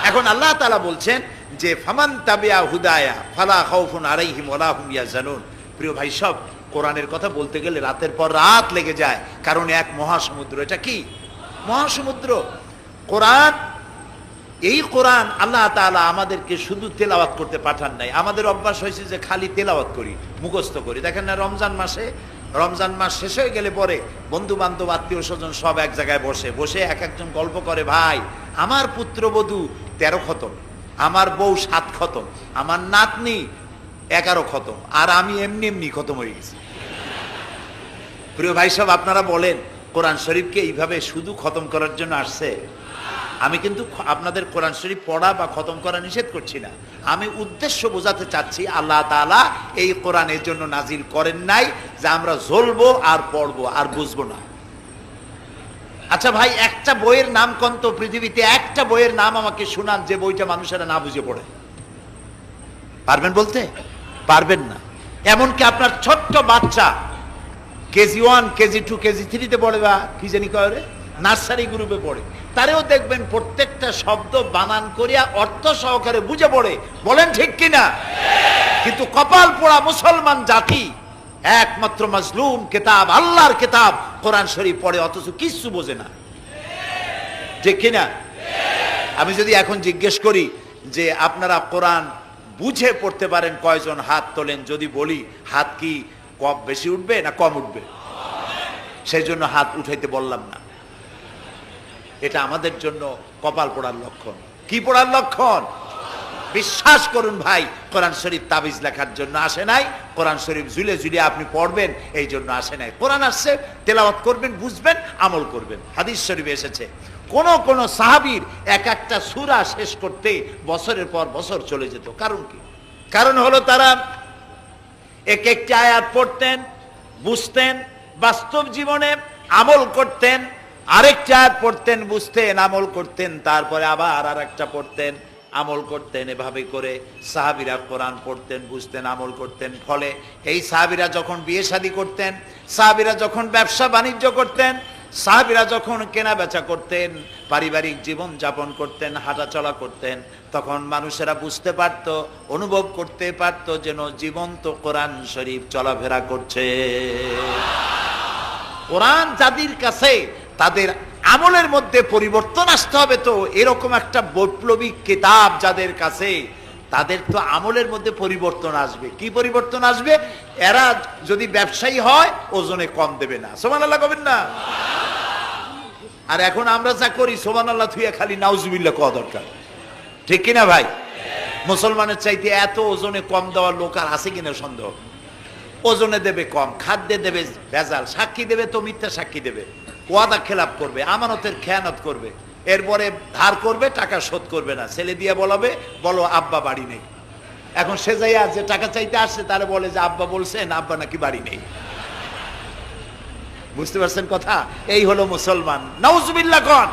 এখন আল্লাহ তাআলা বলছেন যে ফামান তাবিয়া হুদায়া ফালা খাউফুন আলাইহিম ওয়ালা হুম ইয়াহজানুন। প্রিয় ভাই সব, কোরআনের কথা বলতে গেলে রাতের পর রাত লেগে যায়, কারণ এক মহাসমুদ্র। এটা কি মহাসমুদ্র কোরআন। এই কোরআন আল্লাহ তাআলা আমাদেরকে শুধু তেলাওয়াত করতে পাঠান নাই। আমাদের অভ্যাস হয়েছে যে খালি তেলাওয়াত করি, মুখস্থ করি। দেখেন না, রমজান মাস শেষ হয়ে গেলে পরে বন্ধু বান্ধব আত্মীয় স্বজন সব এক জায়গায় বসে এক একজন গল্প করে, ভাই আমার পুত্রবধূ 13 খতম, আমার বউ 7 খতম, আমার নাতনি 11 খতম, আর আমি এমনি এমনি খতম হয়ে গেছি। প্রিয় ভাই সব, আপনারা বলেন কোরআন শরীফকে এইভাবে শুধু খতম করার জন্য আসছে? আমি কিন্তু আপনাদের কোরআন শরীফ পড়া বা খতম করা নিষেধ করছি না। আমি উদ্দেশ্য বোঝাতে চাচ্ছি, আল্লাহ তাআলা এই কোরআনের জন্য নাজিল করেন নাই যে আমরা জ্বলবো আর পড়বো আর বুঝবো না। আচ্ছা ভাই, একটা বইয়ের নাম কোন তো পৃথিবীতে, একটা বইয়ের নাম আমাকে শুনান যে বইটা মানুষেরা না বুঝে পড়ে। পারবেন বলতে? পারবেন না। এমনকি আপনার ছোট্ট বাচ্চা কেজি 1, কেজি 2, কেজি 3-তে পড়ে, বা কি জানি করে নার্সারি গ্রুপে পড়ে, তারেও দেখবেন প্রত্যেকটা শব্দ বানান করিয়া অর্থ সহকারে বুঝে পড়ে। বলেন ঠিক কিনা? কিন্তু কপাল পোড়া মুসলমান জাতি একমাত্র মাজলুম কিতাব, আল্লাহর কিতাব কোরআন শরীফ পড়ে, অথচ কিছু বোঝে না। ঠিক কিনা? আমি যদি এখন জিজ্ঞেস করি যে আপনারা কোরআন বুঝে পড়তে পারেন কয়জন, হাত তোলেন। যদি বলি হাত কি কম বেশি উঠবে না কম উঠবে? সেই জন্য হাত উঠাইতে বললাম না। এটা আমাদের জন্য কপাল পোড়ার লক্ষণ। কি পোড়ার লক্ষণ? বিশ্বাস করুন ভাই, কোরআন শরীফ তাবিজ লেখার জন্য আসে নাই, কোরআন শরীফ ঝুলে ঝুলে আপনি পড়বেন এই জন্য আসে নাই। কোরআন আসছে তেলাওয়াত করবেন, বুঝবেন, আমল করবেন। হাদিস শরীফে এসেছে কোন সাহাবীর এক একটা সূরা শেষ করতে বছরের পর বছর চলে যেত। কারণ কি? কারণ হলো তারা এক একটি আয়াত পড়তেন, বুঝতেন, বাস্তব জীবনে আমল করতেন, আরেকটা আয়াত পড়তেন, বুঝতেন, আমল করতেন, তারপরে আবার আরেকটা পড়তেন, আমল করতেন। এভাবে করে সাহাবীরা কোরআন পড়তেন, বুঝতেন, আমল করতেন। ফলে এই সাহাবীরা যখন বিয়ে শাদী করতেন, সাহাবীরা যখন ব্যবসা বাণিজ্য করতেন, সাহাবীরা যখন কেনা বেচা করতেন, পারিবারিক জীবন যাপন করতেন, হাঁটাচলা করতেন, তখন মানুষেরা বুঝতে পারত, অনুভব করতে পারত যেন জীবন্ত কোরআন শরীফ চলাফেরা করছে। কোরআন যাদের কাছে, তাদের আমলের মধ্যে পরিবর্তন আসতে হবে। তো এরকম একটা বৈপ্লবিক কিতাব যাদের কাছে, তাদের তো আমলের মধ্যে পরিবর্তন আসবে। কি পরিবর্তন আসবে? এরা যদি ব্যবসায়ী হয় ওজনে কম দেবে না। সুবহানাল্লাহ কবেন না? আর এখন আমরা যা করি, সুবহানাল্লাহ থুইয়া খালি নাউজুবিল্লাহ কওয়া দরকার। ঠিক কিনা ভাই? মুসলমানের চাইতে এত ওজনে কম দেওয়ার লোক আর আছে কিনা সন্দেহ। ওজনে দেবে কম, খাদ্যে দেবে ভেজাল, সাক্ষী দেবে তো মিথ্যা সাক্ষী দেবে, ওয়াদা খেলাপ করবে, আমানতের খেয়ানত করবে, এরপরে ধার করবে, টাকা শোধ করবে না। ছেলে দিয়ে বলাবে, বলো আব্বা বাড়ি নেই। এখন সে যাইয়া যে টাকা চাইতে আসছে তারা বলে যে আব্বা বলছেন আব্বা নাকি বাড়ি নেই। বুঝতে পারছেন কথা? এই হলো মুসলমান। নাউজুবিল্লাহ কোন